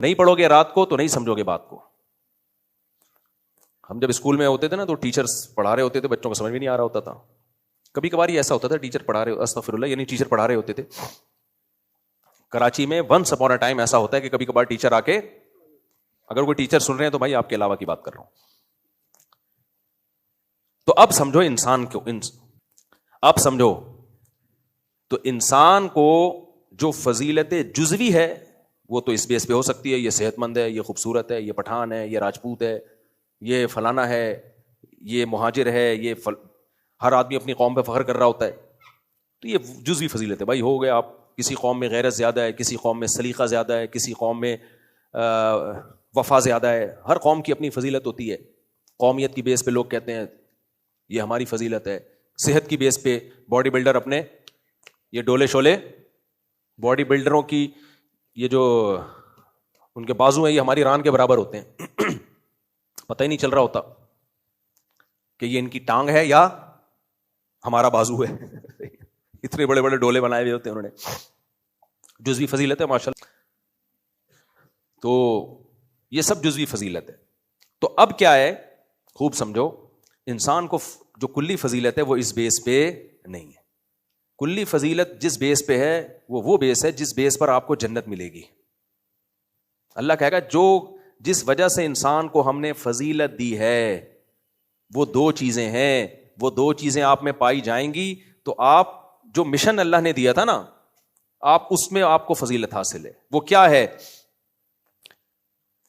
نہیں پڑھو گے رات کو تو نہیں سمجھو گے بات کو. ہم جب اسکول میں ہوتے تھے نا تو ٹیچرز پڑھا رہے ہوتے تھے, بچوں کو سمجھ بھی نہیں آ رہا ہوتا تھا. کبھی کبھار یہ ایسا ہوتا تھا ٹیچر پڑھا رہے, استغفر اللہ, یعنی ٹیچر پڑھا رہے ہوتے تھے. کراچی میں ونس اپون اے ٹائم ایسا ہوتا ہے کہ کبھی کبھار ٹیچر آ کے, اگر کوئی ٹیچر سن رہے ہیں تو بھائی آپ کے علاوہ کی بات کر رہا ہوں. تو اب سمجھو انسان کو, اب سمجھو تو انسان کو جو فضیلت جزوی ہے وہ تو اس بیس پہ ہو سکتی ہے, یہ صحت مند ہے, یہ خوبصورت ہے, یہ پٹھان ہے, یہ راجپوت ہے, یہ فلانا ہے, یہ مہاجر ہے, یہ ہر آدمی اپنی قوم پہ فخر کر رہا ہوتا ہے. تو یہ جزوی فضیلت ہے بھائی, ہو گیا. آپ کسی قوم میں غیرت زیادہ ہے, کسی قوم میں سلیقہ زیادہ ہے, کسی قوم میں وفا زیادہ ہے. ہر قوم کی اپنی فضیلت ہوتی ہے. قومیت کی بیس پہ لوگ کہتے ہیں یہ ہماری فضیلت ہے. صحت کی بیس پہ باڈی بلڈر اپنے یہ ڈولے شولے باڈی بلڈروں کی یہ جو ان کے بازو ہیں یہ ہماری ران کے برابر ہوتے ہیں. پتہ ہی نہیں چل رہا ہوتا کہ یہ ان کی ٹانگ ہے یا ہمارا بازو ہے. اتنے بڑے بڑے ڈولے بنائے ہوئے ہوتے ہیں انہوں نے. جزوی فضیلت ہے ماشاءاللہ. تو یہ سب جزوی فضیلت ہے. تو اب کیا ہے, خوب سمجھو, انسان کو جو کلی فضیلت ہے وہ اس بیس پہ نہیں ہے. کلی فضیلت جس بیس پہ ہے وہ بیس ہے جس بیس پر آپ کو جنت ملے گی. اللہ کہے گا جو جس وجہ سے انسان کو ہم نے فضیلت دی ہے وہ دو چیزیں ہیں, وہ دو چیزیں آپ میں پائی جائیں گی. تو آپ جو مشن اللہ نے دیا تھا نا, آپ اس میں آپ کو فضیلت حاصل ہے. وہ کیا ہے؟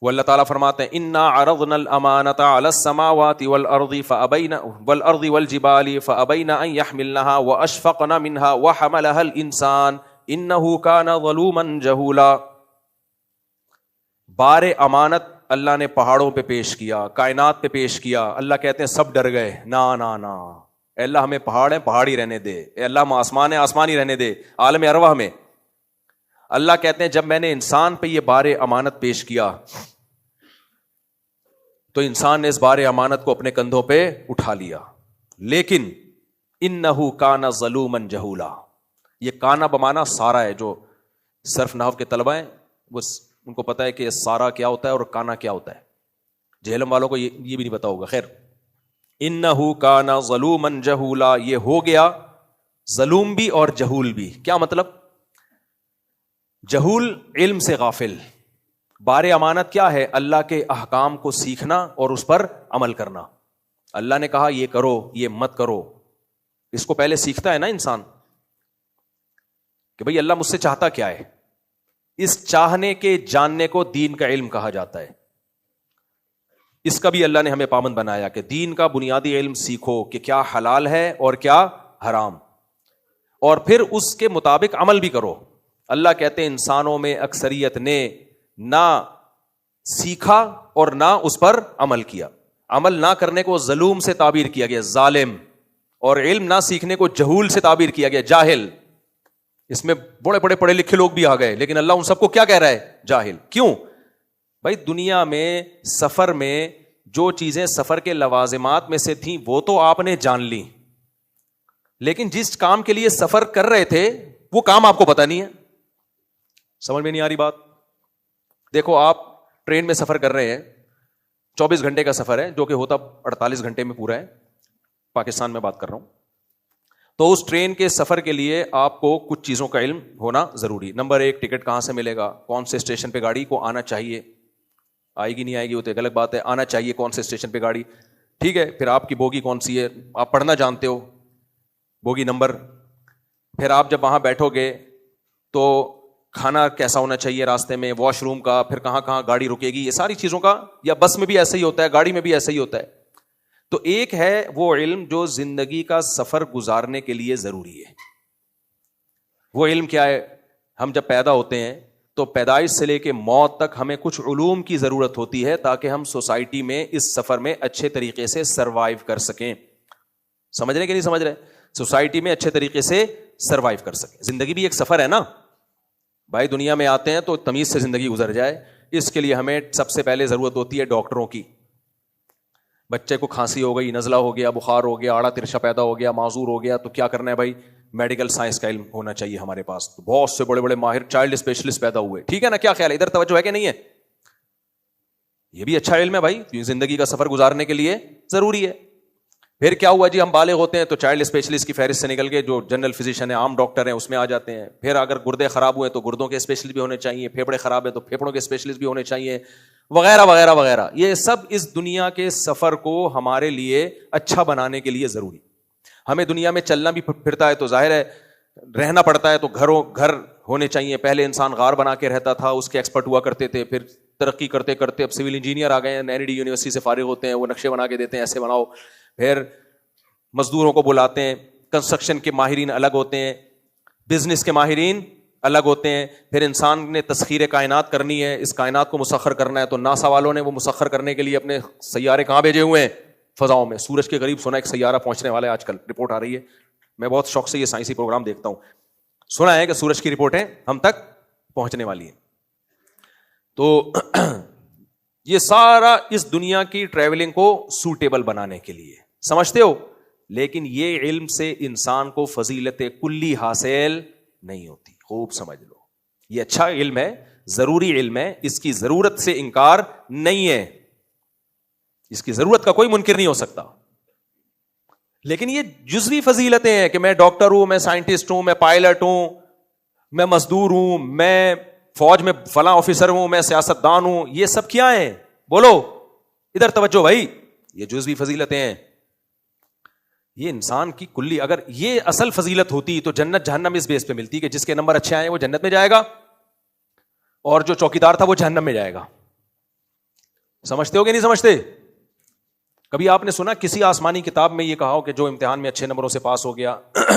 وہ اللہ تعالیٰ فرماتے ہیں انا عرضنا الامانۃ علی السماوات والارض فابین والجبال فابین ان یحملنها واشفقن منها وحملها الانسان انه کان ظلوما جہولا. بار امانت اللہ نے پہاڑوں پہ پیش کیا, کائنات پہ پیش کیا. اللہ کہتے ہیں سب ڈر گئے, نا نا نا, اے اللہ ہمیں پہاڑ ہیں پہاڑ ہی رہنے دے, اے اللہ ہم آسمان ہیں آسمان ہی رہنے دے, عالم ارواح میں. اللہ کہتے ہیں جب میں نے انسان پہ یہ بار امانت پیش کیا تو انسان نے اس بار امانت کو اپنے کندھوں پہ اٹھا لیا. لیکن انہ کان ظلوما جہولا, یہ کانا بمانا سارا ہے. جو صرف نحو کے طلبہ ہیں وہ ان کو پتا ہے کہ سارا کیا ہوتا ہے اور کانا کیا ہوتا ہے. جہلم والوں کو یہ بھی نہیں پتا ہوگا. خیر, انہ کان ظلوما جہولا, یہ ہو گیا ظلوم بھی اور جہول بھی. کیا مطلب؟ جہول علم سے غافل. بار امانت کیا ہے؟ اللہ کے احکام کو سیکھنا اور اس پر عمل کرنا. اللہ نے کہا یہ کرو یہ مت کرو, اس کو پہلے سیکھتا ہے نا انسان کہ بھئی اللہ مجھ سے چاہتا کیا ہے. اس چاہنے کے جاننے کو دین کا علم کہا جاتا ہے. اس کا بھی اللہ نے ہمیں پابند بنایا کہ دین کا بنیادی علم سیکھو کہ کیا حلال ہے اور کیا حرام, اور پھر اس کے مطابق عمل بھی کرو. اللہ کہتے ہیں انسانوں میں اکثریت نے نہ سیکھا اور نہ اس پر عمل کیا. عمل نہ کرنے کو ظلوم سے تعبیر کیا گیا, ظالم, اور علم نہ سیکھنے کو جہول سے تعبیر کیا گیا, جاہل. اس میں بڑے بڑے پڑھے لکھے لوگ بھی آ گئے, لیکن اللہ ان سب کو کیا کہہ رہا ہے؟ جاہل. کیوں بھائی؟ دنیا میں سفر میں جو چیزیں سفر کے لوازمات میں سے تھیں وہ تو آپ نے جان لی, لیکن جس کام کے لیے سفر کر رہے تھے وہ کام آپ کو پتہ نہیں ہے. سمجھ میں نہیں آ رہی بات؟ دیکھو آپ ٹرین میں سفر کر رہے ہیں, 24 گھنٹے کا سفر ہے جو کہ ہوتا 48 گھنٹے میں پورا ہے, پاکستان میں بات کر رہا ہوں. تو اس ٹرین کے سفر کے لیے آپ کو کچھ چیزوں کا علم ہونا ضروری. نمبر 1, ٹکٹ کہاں سے ملے گا, کون سے اسٹیشن پہ گاڑی کو آنا چاہیے, آئے گی نہیں آئے گی وہ تو ایک الگ بات ہے, آنا چاہیے کون سے اسٹیشن پہ گاڑی, ٹھیک ہے. پھر آپ کی بوگی کون سی ہے, آپ پڑھنا جانتے ہو, بوگی نمبر. پھر آپ جب وہاں بیٹھو گے تو کھانا کیسا ہونا چاہیے راستے میں, واش روم کا, پھر کہاں کہاں گاڑی رکے گی, یہ ساری چیزوں کا, یا بس میں بھی ایسا ہی ہوتا ہے, گاڑی میں بھی ایسا ہی ہوتا ہے. تو ایک ہے وہ علم جو زندگی کا سفر گزارنے کے لیے ضروری ہے. وہ علم کیا ہے؟ ہم جب پیدا ہوتے ہیں تو پیدائش سے لے کے موت تک ہمیں کچھ علوم کی ضرورت ہوتی ہے تاکہ ہم سوسائٹی میں اس سفر میں اچھے طریقے سے سروائیو کر سکیں. سمجھ رہے کہ نہیں سمجھ رہے؟ سوسائٹی میں اچھے طریقے سے سروائیو کر سکیں. زندگی بھی ایک سفر ہے نا بھائی, دنیا میں آتے ہیں تو تمیز سے زندگی گزر جائے. اس کے لیے ہمیں سب سے پہلے ضرورت ہوتی ہے ڈاکٹروں کی. بچے کو کھانسی ہو گئی, نزلہ ہو گیا, بخار ہو گیا, آڑا ترشا پیدا ہو گیا, معذور ہو گیا, تو کیا کرنا ہے بھائی؟ میڈیکل سائنس کا علم ہونا چاہیے ہمارے پاس. تو بہت سے بڑے بڑے ماہر چائلڈ اسپیشلسٹ پیدا ہوئے, ٹھیک ہے نا؟ کیا خیال ہے, ادھر توجہ ہے کہ نہیں ہے؟ یہ بھی اچھا علم ہے بھائی, زندگی کا سفر گزارنے کے لیے ضروری ہے. پھر کیا ہوا جی, ہم بالغ ہوتے ہیں تو چائلڈ اسپیشلسٹ کی فہرست سے نکل کے جو جنرل فزیشین ہیں, عام ڈاکٹر ہیں, اس میں آ جاتے ہیں. پھر اگر گردے خراب ہوئے تو گردوں کے اسپیشلسٹ بھی ہونے چاہیے, پھیپڑے خراب ہیں تو پھیپڑوں کے اسپیشلسٹ بھی ہونے چاہیے, وغیرہ وغیرہ وغیرہ. یہ سب اس دنیا کے سفر کو ہمارے لیے اچھا بنانے کے لیے ضروری. ہمیں دنیا میں چلنا بھی پھرتا ہے تو ظاہر ہے رہنا پڑتا ہے, تو گھر ہونے چاہیے. پہلے انسان غار بنا کے رہتا تھا, اس کے ایکسپرٹ ہوا کرتے تھے. پھر ترقی کرتے کرتے اب سول انجینئر آ گئے ہیں, NID یونیورسٹی سے فارغ ہوتے ہیں, وہ نقشے بنا کے دیتے ہیں ایسے بناؤ. پھر مزدوروں کو بلاتے ہیں, کنسٹرکشن کے ماہرین الگ ہوتے ہیں, بزنس کے ماہرین الگ ہوتے ہیں. پھر انسان نے تسخیر کائنات کرنی ہے, اس کائنات کو مسخر کرنا ہے, تو ناسا والوں نے وہ مسخر کرنے کے لیے اپنے سیارے کہاں بھیجے ہوئے ہیں, فضاؤں میں. سورج کے قریب سنا ایک سیارہ پہنچنے والا ہے, آج کل رپورٹ آ رہی ہے. میں بہت شوق سے یہ سائنسی پروگرام دیکھتا ہوں. سنا ہے کہ سورج کی رپورٹیں ہم تک پہنچنے والی ہیں. تو یہ سارا اس دنیا کی ٹریولنگ کو سوٹیبل بنانے کے لیے, سمجھتے ہو. لیکن یہ علم سے انسان کو فضیلت کلی حاصل نہیں ہوتی, خوب سمجھ لو. یہ اچھا علم ہے, ضروری علم ہے, اس کی ضرورت سے انکار نہیں ہے, اس کی ضرورت کا کوئی منکر نہیں ہو سکتا. لیکن یہ جزوی فضیلتیں ہیں کہ میں ڈاکٹر ہوں, میں سائنٹسٹ ہوں, میں پائلٹ ہوں, میں مزدور ہوں, میں فوج میں فلاں آفیسر ہوں, میں سیاستدان ہوں. یہ سب کیا ہیں, بولو ادھر توجہ بھائی. یہ جزوی فضیلتیں ہیں. یہ انسان کی کلی, اگر یہ اصل فضیلت ہوتی تو جنت جہنم اس بیس پہ ملتی کہ جس کے نمبر اچھے آئے وہ جنت میں جائے گا, اور جو چوکیدار تھا وہ جہنم میں جائے گا. سمجھتے ہو کہ نہیں سمجھتے؟ کبھی آپ نے سنا کسی آسمانی کتاب میں یہ کہا ہو کہ جو امتحان میں اچھے نمبروں سے پاس ہو گیا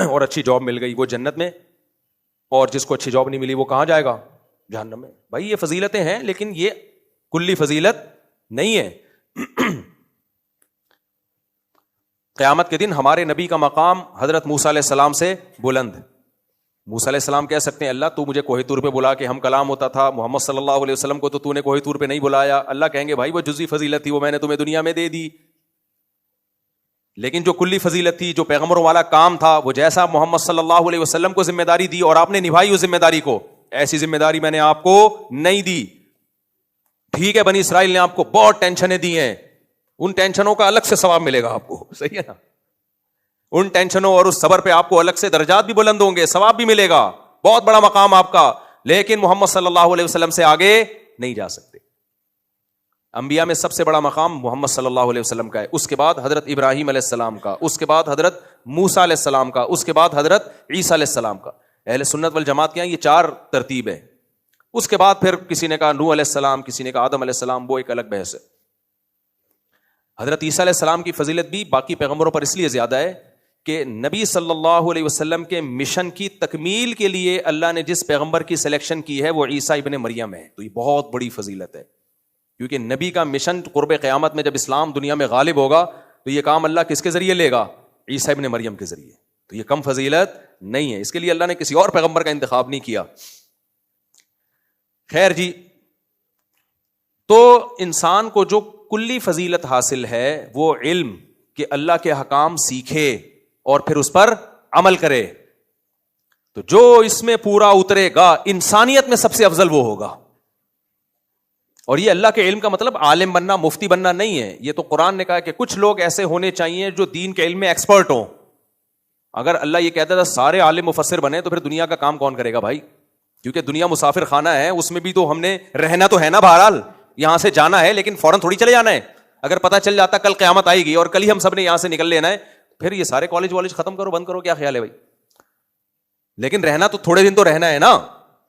اور اچھی جاب مل گئی وہ جنت میں, اور جس کو اچھی جاب نہیں ملی وہ کہاں جائے گا, جہنم میں. بھائی یہ فضیلتیں ہیں لیکن یہ کلی فضیلت نہیں ہے. قیامت کے دن ہمارے نبی کا مقام حضرت موسیٰ علیہ السلام سے بلند. موسیٰ علیہ السلام کہہ سکتے ہیں اللہ تو مجھے کوہ طور پہ بلا کے ہم کلام ہوتا تھا, محمد صلی اللہ علیہ وسلم کو تو نے کوہ طور پہ نہیں بلایا. اللہ کہیں گے بھائی وہ جزوی فضیلت تھی, وہ میں نے تمہیں دنیا میں دے دی. لیکن جو کلی فضیلت تھی, جو پیغمبروں والا کام تھا, وہ جیسا محمد صلی اللہ علیہ وسلم کو ذمہ داری دی اور آپ نے نبھائی اس ذمہ داری کو, ایسی ذمہ داری میں نے آپ کو نہیں دی. ٹھیک ہے بنی اسرائیل نے آپ کو بہت ٹینشنیں دی ہیں, ان ٹینشنوں کا الگ سے ثواب ملے گا آپ کو, صحیح ہے نا. ان ٹینشنوں اور اس صبر پہ آپ کو الگ سے درجات بھی بلند ہوں گے, ثواب بھی ملے گا, بہت بڑا مقام آپ کا. لیکن محمد صلی اللہ علیہ وسلم سے آگے نہیں جا سکتے. انبیاء میں سب سے بڑا مقام محمد صلی اللہ علیہ وسلم کا ہے, اس کے بعد حضرت ابراہیم علیہ السلام کا, اس کے بعد حضرت موسیٰ علیہ السلام کا, اس کے بعد حضرت عیسیٰ علیہ السلام کا. اہل سنت والجماعت کے یہاں یہ 4 ترتیب ہے. اس کے بعد پھر کسی نے کہا نوح علیہ السلام, کسی نے کہا آدم علیہ السلام, وہ ایک الگ بحث ہے. حضرت عیسیٰ علیہ السلام کی فضیلت بھی باقی پیغمبروں پر اس لیے زیادہ ہے کہ نبی صلی اللہ علیہ وسلم کے مشن کی تکمیل کے لیے اللہ نے جس پیغمبر کی سلیکشن کی ہے وہ عیسیٰ ابن مریم ہے. تو یہ بہت بڑی فضیلت ہے, کیونکہ نبی کا مشن قرب قیامت میں جب اسلام دنیا میں غالب ہوگا تو یہ کام اللہ کس کے ذریعے لے گا, عیسیٰ ابن مریم کے ذریعے. تو یہ کم فضیلت نہیں ہے, اس کے لیے اللہ نے کسی اور پیغمبر کا انتخاب نہیں کیا. خیر جی, تو انسان کو جو کلی فضیلت حاصل ہے وہ علم کہ اللہ کے حکام سیکھے اور پھر اس پر عمل کرے. تو جو اس میں پورا اترے گا انسانیت میں سب سے افضل وہ ہوگا. اور یہ اللہ کے علم کا مطلب عالم بننا, مفتی بننا نہیں ہے. یہ تو قرآن نے کہا کہ کچھ لوگ ایسے ہونے چاہیے جو دین کے علم میں ایکسپرٹ ہوں. اگر اللہ یہ کہتا تھا سارے عالم مفسر بنے تو پھر دنیا کا کام کون کرے گا بھائی, کیونکہ دنیا مسافر خانہ ہے, اس میں بھی تو ہم نے رہنا تو ہے نا, بہرحال یہاں سے جانا ہے لیکن فوراً تھوڑی چلے جانا ہے. اگر پتہ چل جاتا کل قیامت آئے گی اور کل ہی ہم سب نے یہاں سے نکل لینا ہے, پھر یہ سارے کالج والج ختم کرو, بند کرو, کیا خیال ہے بھائی. لیکن رہنا تو تھوڑے دن تو رہنا ہے نا,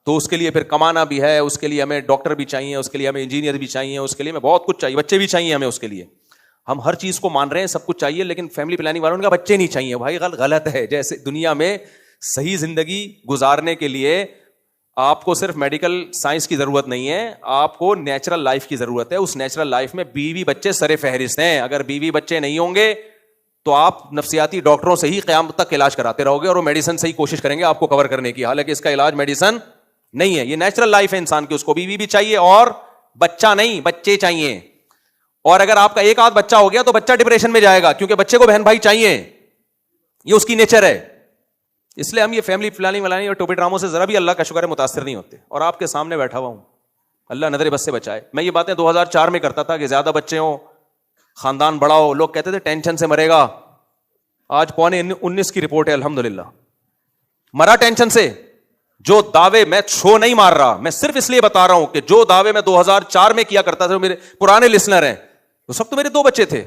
تو اس کے لیے پھر کمانا بھی ہے, اس کے لیے ہمیں ڈاکٹر بھی چاہیے, اس کے لیے ہمیں انجینئر بھی چاہیے, اس کے لیے ہمیں بہت کچھ چاہیے, بچے بھی چاہیے ہمیں. اس کے لیے ہم ہر چیز کو مان رہے ہیں, سب کچھ چاہیے, لیکن فیملی پلاننگ والوں کا بچے نہیں چاہیے. بھائی غلط ہے. جیسے دنیا میں صحیح زندگی گزارنے کے لیے آپ کو صرف میڈیکل سائنس کی ضرورت نہیں ہے, آپ کو نیچرل لائف کی ضرورت ہے. اس نیچرل لائف میں بیوی بچے سر فہرست ہیں. اگر بیوی بچے نہیں ہوں گے تو آپ نفسیاتی ڈاکٹروں سے ہی قیامت تک علاج کراتے رہو گے, اور وہ میڈیسن سے ہی کوشش کریں گے آپ کو کور کرنے کی, حالانکہ اس کا علاج میڈیسن نہیں ہے. یہ نیچرل لائف ہے انسان کی, اس کو بیوی بھی چاہیے اور بچہ نہیں, بچے چاہیے. اور اگر آپ کا ایک آدھ بچہ ہو گیا تو بچہ ڈپریشن میں جائے گا, کیونکہ بچے کو بہن بھائی چاہیے, یہ اس کی نیچر ہے. اس لیے ہم یہ فیملی پلاننگ اور ٹوپی ڈراموں سے ذرا بھی اللہ کا شکر ہے متاثر نہیں ہوتے. اور آپ کے سامنے بیٹھا ہوا ہوں, اللہ نظر بس سے بچائے. میں یہ باتیں 2004 میں کرتا تھا کہ زیادہ بچے ہوں, خاندان بڑا ہو, لوگ کہتے تھے ٹینشن سے مرے گا. آج 19 کی رپورٹ ہے الحمدللہ, مرا ٹینشن سے. جو دعوے, میں شو نہیں مار رہا, میں صرف اس لیے بتا رہا ہوں کہ جو دعوے میں 2004 میں کیا کرتا تھا, میرے پرانے لسنر ہیں, اس وقت تو میرے 2 بچے تھے,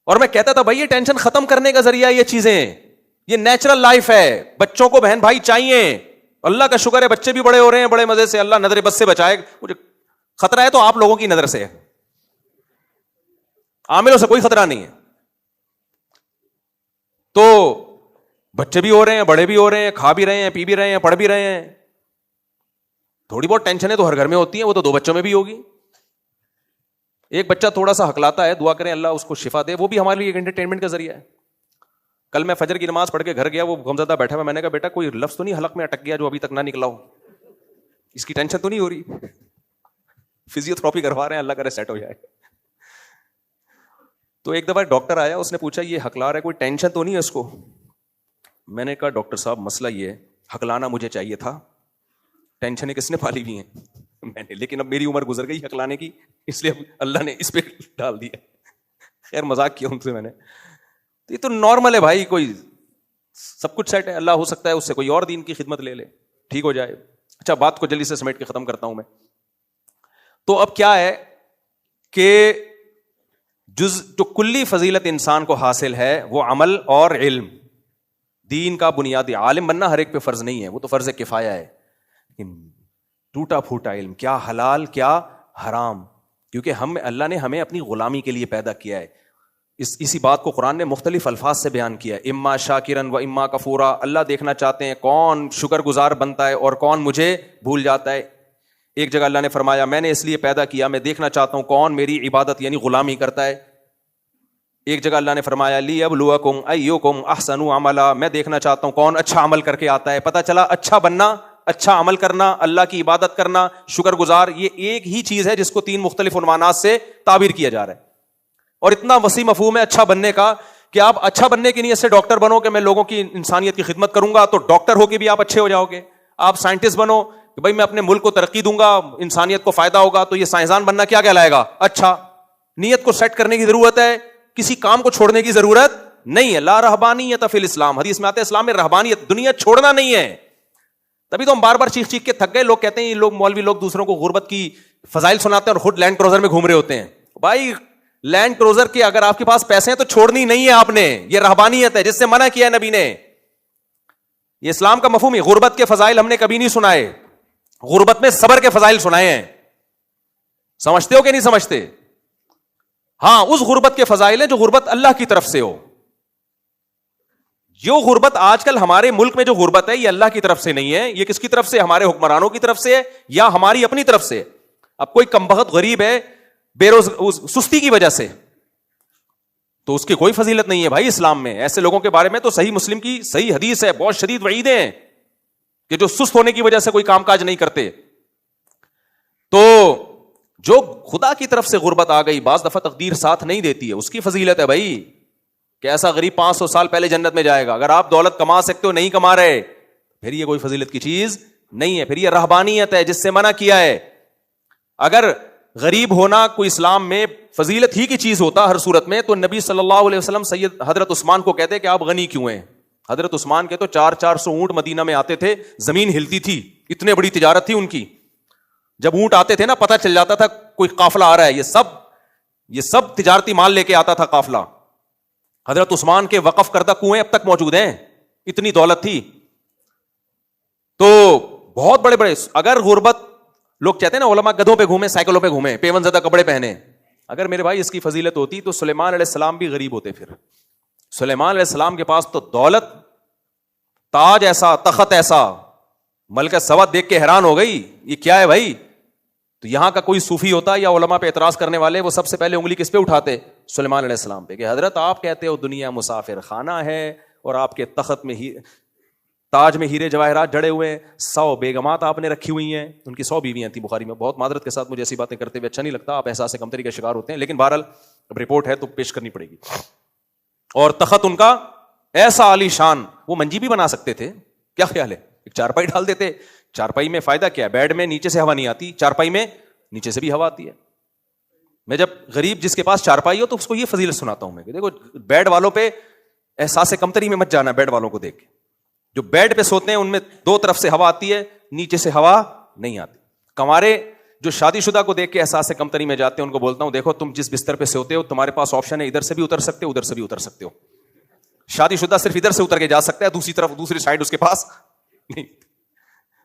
اور میں کہتا تھا بھائی یہ ٹینشن ختم کرنے کا ذریعہ یہ چیزیں, یہ نیچرل لائف ہے, بچوں کو بہن بھائی چاہیے. اللہ کا شکر ہے بچے بھی بڑے ہو رہے ہیں بڑے مزے سے, اللہ نظر بد سے بچائے. مجھے خطرہ ہے تو آپ لوگوں کی نظر سے ہے, عاملوں سے کوئی خطرہ نہیں ہے. تو بچے بھی ہو رہے ہیں, بڑے بھی ہو رہے ہیں, کھا بھی رہے ہیں, پی بھی رہے ہیں, پڑھ بھی رہے ہیں. تھوڑی بہت ٹینشن ہے تو ہر گھر میں ہوتی ہے, وہ تو 2 بچوں میں بھی ہوگی. ایک بچہ تھوڑا سا ہکلاتا ہے, دعا کریں اللہ اس کو شفا دے, وہ بھی ہمارے لیے ایک انٹرٹینمنٹ کا ذریعہ ہے. کل میں فجر کی نماز پڑھ کے گھر گیا, وہ غمزدہ بیٹھا ہوا, میں نے کہا بیٹا کوئی لفظ تو نہیں حلق میں اٹک گیا جو ابھی تک نہ نکلا ہو, اس کی ٹینشن تو نہیں ہو رہی؟ فزیوتھراپی کروا رہے ہیں, اللہ کرے سیٹ ہو جائے. تو ایک دفعہ ڈاکٹر آیا, اس نے پوچھا یہ ہکلا رہا ہے, کوئی ٹینشن تو نہیں ہے اس کو؟ میں نے کہا ڈاکٹر صاحب مسئلہ یہ ہے, ہکلانا مجھے چاہیے تھا, ٹینشنیں کس نے پالی ہوئی ہیں میں نے, لیکن اب میری عمر گزر گئی ہکلانے کی, اس لیے اللہ نے اس پہ ڈال دیا. خیر مذاق کیا ان سے میں نے. یہ تو نارمل ہے بھائی, کوئی سب کچھ سیٹ ہے, اللہ ہو سکتا ہے اس سے کوئی اور دین کی خدمت لے لے, ٹھیک ہو جائے. اچھا بات کو جلدی سے سمیٹ کے ختم کرتا ہوں میں. تو اب کیا ہے کہ جو کلی فضیلت انسان کو حاصل ہے وہ عمل اور علم. دین کا بنیادی عالم بننا ہر ایک پہ فرض نہیں ہے, وہ تو فرض کفایہ ہے. ٹوٹا پھوٹا علم, کیا حلال کیا حرام, کیونکہ اللہ نے ہمیں اپنی غلامی کے لیے پیدا کیا ہے. اسی بات کو قرآن نے مختلف الفاظ سے بیان کیا ہے, اما شاکرن و اما کفورا. اللہ دیکھنا چاہتے ہیں کون شکر گزار بنتا ہے اور کون مجھے بھول جاتا ہے. ایک جگہ اللہ نے فرمایا میں نے اس لیے پیدا کیا, میں دیکھنا چاہتا ہوں کون میری عبادت یعنی غلامی کرتا ہے. ایک جگہ اللہ نے فرمایا لیبلوکم ایکم احسن عملا, میں دیکھنا چاہتا ہوں کون اچھا عمل کر کے آتا ہے. پتہ چلا اچھا بننا, اچھا عمل کرنا, اللہ کی عبادت کرنا, شکر گزار, یہ ایک ہی چیز ہے جس کو 3 مختلف عنوانات سے تعبیر کیا جا رہا ہے. اور اتنا وسیع مفہوم ہے اچھا بننے کا کہ آپ اچھا بننے کی نیت سے ڈاکٹر بنو کہ میں لوگوں کی انسانیت کی خدمت کروں گا, تو ڈاکٹر ہو کے بھی آپ اچھے ہو جاؤ گے. آپ سائنٹسٹ بنو کہ بھائی میں اپنے ملک کو ترقی دوں گا, انسانیت کو فائدہ ہوگا, تو یہ سائنسدان بننا کیا کہلائے گا؟ اچھا. نیت کو سیٹ کرنے کی ضرورت ہے, کسی کام کو چھوڑنے کی ضرورت نہیں ہے. لا رہبانیت فی الاسلام, حدیث میں آتا ہے اسلام میں رہبانیت, دنیا چھوڑنا نہیں ہے. تبھی تو ہم بار بار چیخ چیخ کے تھک گئے. لوگ کہتے ہیں یہ لوگ مولوی لوگ دوسروں کو غربت کی فضائل سناتے ہیں اور خود لینڈ کروزر میں گھوم رہے ہوتے ہیں. بھائی لینڈ کروزر کے اگر آپ کے پاس پیسے ہیں تو چھوڑنی نہیں ہے آپ نے, یہ رہبانیت ہے جس سے منع کیا ہے نبی نے. یہ اسلام کا مفہوم ہے. غربت کے فضائل ہم نے کبھی نہیں سنائے, غربت میں صبر کے فضائل سنائے ہیں. سمجھتے ہو کہ نہیں سمجھتے؟ ہاں اس غربت کے فضائل ہیں جو غربت اللہ کی طرف سے ہو. جو غربت آج کل ہمارے ملک میں جو غربت ہے یہ اللہ کی طرف سے نہیں ہے, یہ کس کی طرف سے؟ ہمارے حکمرانوں کی طرف سے یا ہماری اپنی طرف سے. اب کوئی کمبخت غریب ہے سستی کی وجہ سے, تو اس کی کوئی فضیلت نہیں ہے بھائی اسلام میں. ایسے لوگوں کے بارے میں تو صحیح مسلم کی صحیح حدیث ہے, بہت شدید وعیدیں ہیں کہ جو سست ہونے کی وجہ سے کوئی کام کاج نہیں کرتے. تو جو خدا کی طرف سے غربت آ گئی, بعض دفعہ تقدیر ساتھ نہیں دیتی ہے, اس کی فضیلت ہے بھائی. کہ ایسا غریب 500 سال پہلے جنت میں جائے گا. اگر آپ دولت کما سکتے ہو نہیں کما رہے, پھر یہ کوئی فضیلت کی چیز نہیں ہے, پھر یہ رہبانیت ہے جس سے منع کیا ہے. اگر غریب ہونا کوئی اسلام میں فضیلت ہی کی چیز ہوتا ہر صورت میں, تو نبی صلی اللہ علیہ وسلم سید حضرت عثمان کو کہتے کہ آپ غنی کیوں ہیں. حضرت عثمان کے تو 400 اونٹ مدینہ میں آتے تھے, زمین ہلتی تھی, اتنے بڑی تجارت تھی ان کی. جب اونٹ آتے تھے نا پتہ چل جاتا تھا کوئی قافلہ آ رہا ہے, یہ سب تجارتی مال لے کے آتا تھا قافلہ. حضرت عثمان کے وقف کردہ کنویں اب تک موجود ہیں, اتنی دولت تھی. تو بہت بڑے بڑے, اگر غربت, لوگ چاہتے ہیں نا علماء گدھوں پہ گھومے, سائیکلوں پہ گھومے, پیون زدہ کپڑے پہنے, اگر میرے بھائی اس کی فضیلت ہوتی تو سلیمان علیہ السلام بھی غریب ہوتے. پھر سلیمان علیہ السلام کے پاس تو دولت, تاج ایسا, تخت ایسا, ملکہ سواد دیکھ کے حیران ہو گئی یہ کیا ہے بھائی. تو یہاں کا کوئی صوفی ہوتا یا علماء پہ اعتراض کرنے والے, وہ سب سے پہلے انگلی کس پہ اٹھاتے؟ سلیمان علیہ السلام پہ, کہ حضرت آپ کہتے ہو دنیا مسافر خانہ ہے اور آپ کے تخت میں تاج میں ہیرے جواہرات جڑے ہوئے ہیں, 100 بیگمات آپ نے رکھی ہوئی ہیں, ان کی 100 بیویاں تھیں. بخاری میں. بہت معذرت کے ساتھ مجھے ایسی باتیں کرتے ہوئے اچھا نہیں لگتا, آپ احساس کمتری کا شکار ہوتے ہیں, لیکن بہرحال اب رپورٹ ہے تو پیش کرنی پڑے گی. اور تخت ان کا ایسا عالی شان, وہ منجی بھی بنا سکتے تھے, کیا خیال ہے؟ ایک چارپائی ڈال دیتے. چارپائی میں فائدہ کیا ہے؟ بیڈ میں نیچے سے ہوا نہیں آتی, چارپائی میں نیچے سے بھی ہوا آتی ہے. میں جب غریب جس کے پاس چارپائی ہو تو اس کو یہ فضیلت سناتا ہوں میں کہ دیکھو بیڈ والوں پہ احساس کمتری میں مت جانا. بیڈ والوں کو دیکھ کے, جو بیڈ پہ سوتے ہیں ان میں دو طرف سے ہوا آتی ہے, نیچے سے ہوا نہیں آتی. کنوارے جو شادی شدہ کو دیکھ کے احساس کمتری میں جاتے ہیں ان کو بولتا ہوں دیکھو تم جس بستر پہ سوتے ہو تمہارے پاس آپشن ہے, ادھر سے بھی اتر سکتے ہو, ادھر سے بھی اتر سکتے ہو. شادی شدہ صرف ادھر سے اتر کے جا سکتا ہے, دوسری طرف دوسری سائڈ اس کے پاس نہیں.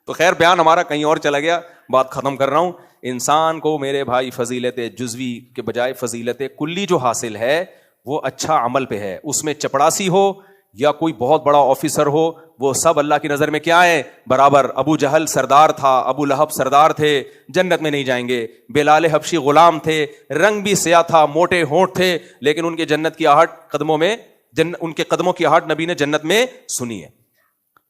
تو خیر بیان ہمارا کہیں اور چلا گیا, بات ختم کر رہا ہوں. انسان کو میرے بھائی فضیلت جزوی کے بجائے فضیلت کلی جو حاصل ہے وہ اچھا عمل پہ ہے. اس میں چپڑاسی ہو یا کوئی بہت بڑا آفیسر ہو, وہ سب اللہ کی نظر میں کیا ہے؟ برابر. ابو جہل سردار تھا, ابو لہب سردار تھے, جنت میں نہیں جائیں گے. بلال حبشی غلام تھے, رنگ بھی سیاہ تھا, موٹے ہونٹ تھے, لیکن ان کے جنت کی آہٹ قدموں میں, ان کے قدموں کی آہٹ نبی نے جنت میں سنی ہے.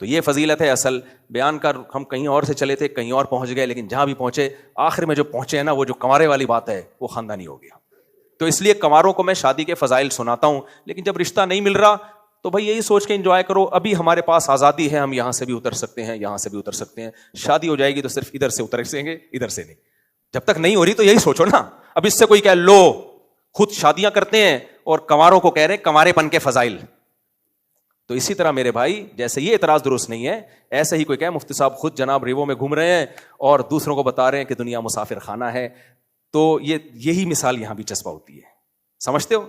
تو یہ فضیلت ہے اصل. بیان کر ہم کہیں اور سے چلے تھے, کہیں اور پہنچ گئے, لیکن جہاں بھی پہنچے آخر میں جو پہنچے ہیں نا, وہ جو کنوارے والی بات ہے وہ خاندانی ہو گیا. تو اس لیے کنواروں کو میں شادی کے فضائل سناتا ہوں, لیکن جب رشتہ نہیں مل رہا تو بھائی یہی سوچ کے انجوائے کرو, ابھی ہمارے پاس آزادی ہے, ہم یہاں سے بھی اتر سکتے ہیں, یہاں سے بھی اتر سکتے ہیں. شادی ہو جائے گی تو صرف ادھر سے اتر سکیں گے, ادھر سے نہیں. جب تک نہیں ہو رہی تو یہی سوچو نا. اب اس سے کوئی کہ لو خود شادیاں کرتے ہیں اور کنواروں کو کہہ رہے ہیں کنوارے پن کے فضائل. تو اسی طرح میرے بھائی جیسے یہ اعتراض درست نہیں ہے, ایسے ہی کوئی کہ مفتی صاحب خود جناب ریووں میں گھوم رہے ہیں اور دوسروں کو بتا رہے ہیں کہ دنیا مسافر خانہ ہے. تو یہی مثال یہاں بھی چسپا ہوتی ہے. سمجھتے ہو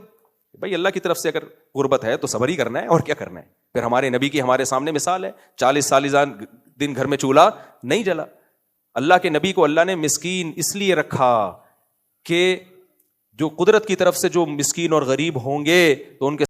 بھائی اللہ کی طرف سے اگر غربت ہے تو صبر ہی کرنا ہے, اور کیا کرنا ہے. پھر ہمارے نبی کی ہمارے سامنے مثال ہے, 40 سال دن گھر میں چولہا نہیں جلا. اللہ کے نبی کو اللہ نے مسکین اس لیے رکھا کہ جو قدرت کی طرف سے جو مسکین اور غریب ہوں گے تو ان کے